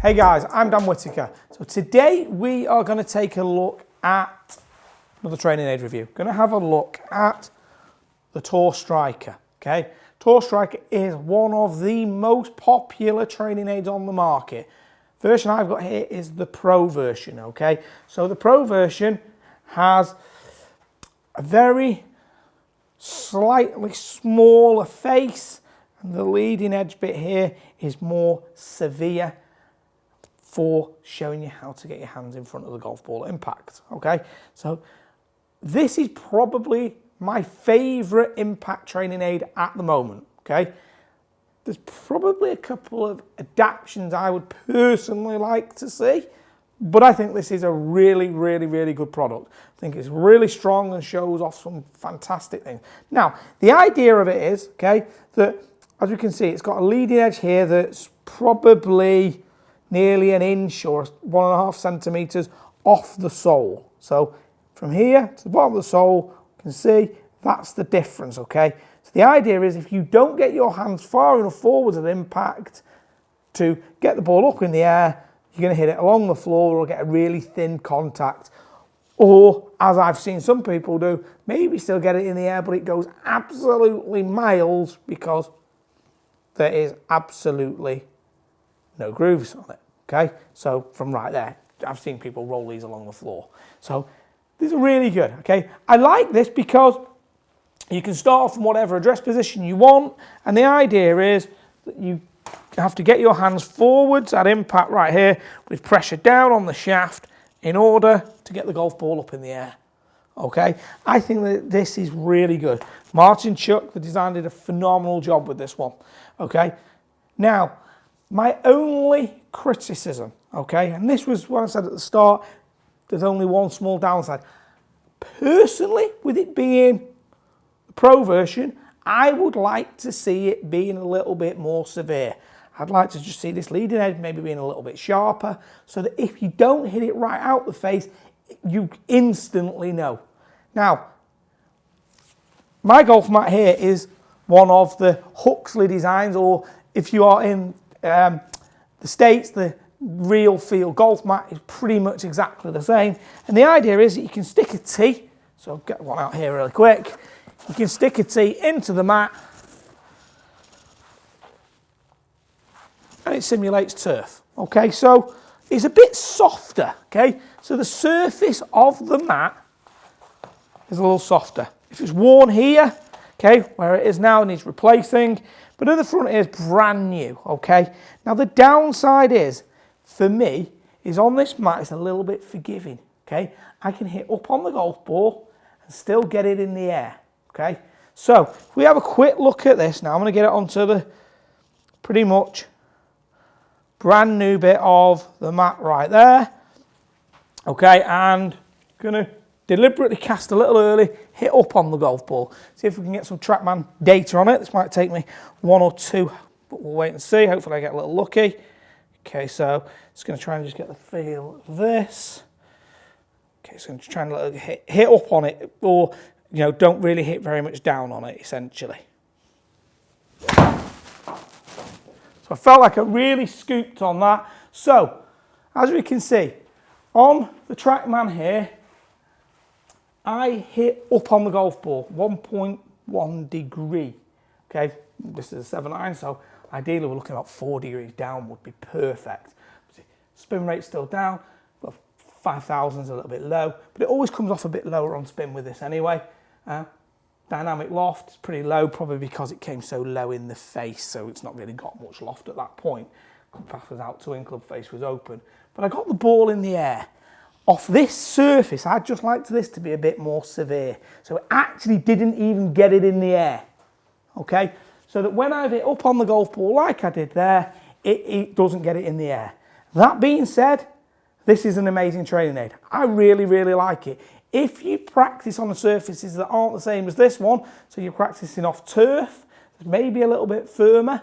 Hey guys, I'm Dan Whittaker. So today we are going to take a look at another training aid review. Going to have a look at the Tour Striker. Okay, Tour Striker is one of the most popular training aids on the market. Version I've got here is the Pro version. Okay, so the Pro version has a very slightly smaller face, and the leading edge bit here is more severe for showing you how to get your hands in front of the golf ball at impact. Okay, so this is probably my favorite impact training aid at the moment. Okay, there's probably a couple of adaptations I would personally like to see, but I think this is a really good product. I think it's really strong and shows off some fantastic things. Now, the idea of it is, okay, that as we can see, it's got a leading edge here that's probably nearly an inch or 1.5 centimeters off the sole. So from here to the bottom of the sole, you can see that's the difference, okay? So the idea is if you don't get your hands far enough forwards at impact to get the ball up in the air, you're going to hit it along the floor or get a really thin contact. Or, as I've seen some people do, maybe still get it in the air, but it goes absolutely miles because there is absolutely no grooves on it, okay? So from right there, I've seen people roll these along the floor. So these are really good, okay? I like this because you can start off from whatever address position you want, and the idea is that you have to get your hands forwards at impact right here with pressure down on the shaft in order to get the golf ball up in the air, okay? I think that this is really good. Martin Chuck, the designer, did a phenomenal job with this one, okay? Now, my only criticism, okay, and this was what I said at the start, there's only one small downside. Personally, with it being the Pro version, I would like to see it being a little bit more severe. I'd like to just see this leading edge maybe being a little bit sharper so that if you don't hit it right out the face, you instantly know. Now, my golf mat here is one of the Huxley designs, or if you are in the States, the Real Feel golf mat is pretty much exactly the same. And the idea is that you can stick a tee, so I'll get one out here really quick. You can stick a tee into the mat and it simulates turf. Okay, so it's a bit softer, okay? So the surface of the mat is a little softer. If it's worn here, okay, where it is now needs replacing, but at the front it is brand new, okay? Now the downside is, for me, is on this mat it's a little bit forgiving, okay? I can hit up on the golf ball and still get it in the air, okay? So if we have a quick look at this now, I'm going to get it onto the pretty much brand new bit of the mat right there, okay? And going to deliberately cast a little early, hit up on the golf ball. See if we can get some TrackMan data on it. This might take me one or two, but we'll wait and see. Hopefully I get a little lucky. Okay, so just going to try and just get the feel of this. Okay, so I'm just trying to hit up on it, or, you know, don't really hit very much down on it, essentially. So I felt like I really scooped on that. So, as we can see, on the TrackMan here, I hit up on the golf ball, 1.1 degree, okay? This is a 7-iron, so ideally we're looking about 4 degrees down would be perfect. Spin rate's still down, but 5,000 is a little bit low, but it always comes off a bit lower on spin with this anyway. Dynamic loft is pretty low, probably because it came so low in the face, so it's not really got much loft at that point. Club path was out to in, club face was open. But I got the ball in the air. Off this surface, I'd just like this to be a bit more severe. So it actually didn't even get it in the air, okay? So that when I've hit up on the golf ball like I did there, it doesn't get it in the air. That being said, this is an amazing training aid. I really like it. If you practice on the surfaces that aren't the same as this one, so you're practicing off turf, it's maybe a little bit firmer,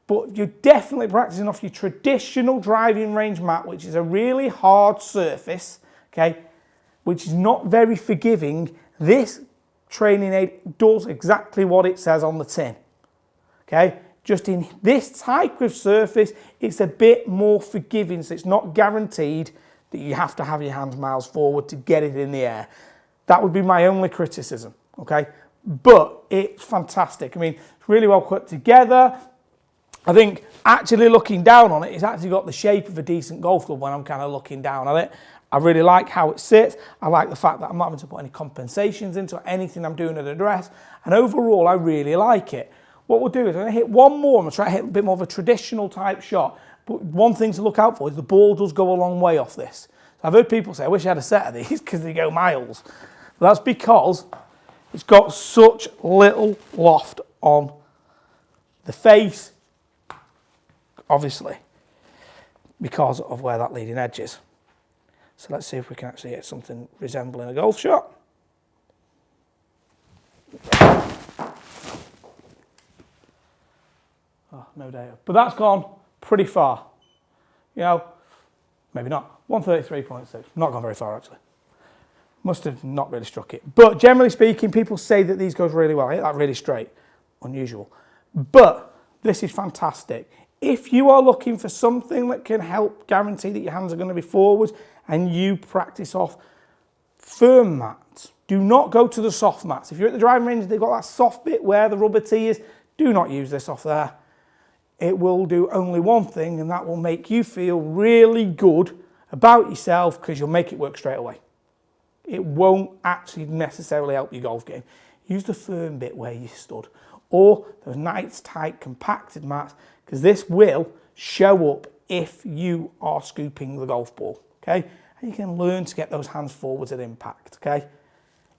but you're definitely practicing off your traditional driving range mat, which is a really hard surface, okay, which is not very forgiving. This training aid does exactly what it says on the tin, okay? Just in this type of surface, it's a bit more forgiving, so it's not guaranteed that you have to have your hands miles forward to get it in the air. That would be my only criticism, okay? But it's fantastic. I mean, it's really well put together. I think actually looking down on it, it's actually got the shape of a decent golf club when I'm kind of looking down at it. I really like how it sits. I like the fact that I'm not having to put any compensations into it, anything I'm doing at the dress. And overall, I really like it. What we'll do is I'm going to hit one more. I'm going to try to hit a bit more of a traditional type shot. But one thing to look out for is the ball does go a long way off this. So I've heard people say, I wish I had a set of these because they go miles. But that's because it's got such little loft on the face, obviously, because of where that leading edge is. So let's see if we can actually hit something resembling a golf shot. Oh, no data. But that's gone pretty far. You know, maybe not. 133.6. Not gone very far, actually. Must have not really struck it. But generally speaking, people say that these goes really well. I hit that really straight. Unusual. But this is fantastic. If you are looking for something that can help guarantee that your hands are going to be forwards and you practice off firm mats, do not go to the soft mats. If you're at the driving range, they've got that soft bit where the rubber tee is. Do not use this off there. It will do only one thing, and that will make you feel really good about yourself because you'll make it work straight away. It won't actually necessarily help your golf game. Use the firm bit where you stood, or those nice, tight, compacted mats, because this will show up if you are scooping the golf ball, okay? And you can learn to get those hands forwards at impact, okay?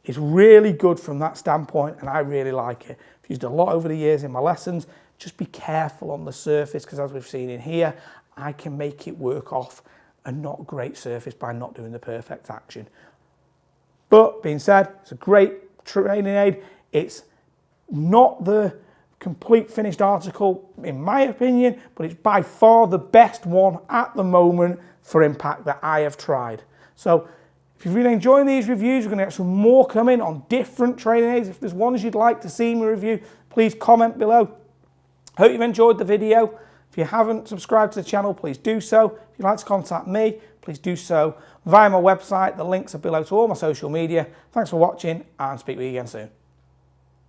It's really good from that standpoint, and I really like it. I've used it a lot over the years in my lessons. Just be careful on the surface, because as we've seen in here, I can make it work off a not great surface by not doing the perfect action. But being said, it's a great training aid. It's not the complete finished article, in my opinion, but it's by far the best one at the moment for impact that I have tried. So if you're really enjoying these reviews, we're going to get some more coming on different training aids. If there's ones you'd like to see me review, please comment below. Hope you've enjoyed the video. If you haven't subscribed to the channel, please do so. If you'd like to contact me, please do so via my website. The links are below to all my social media. Thanks for watching, and speak with you again soon.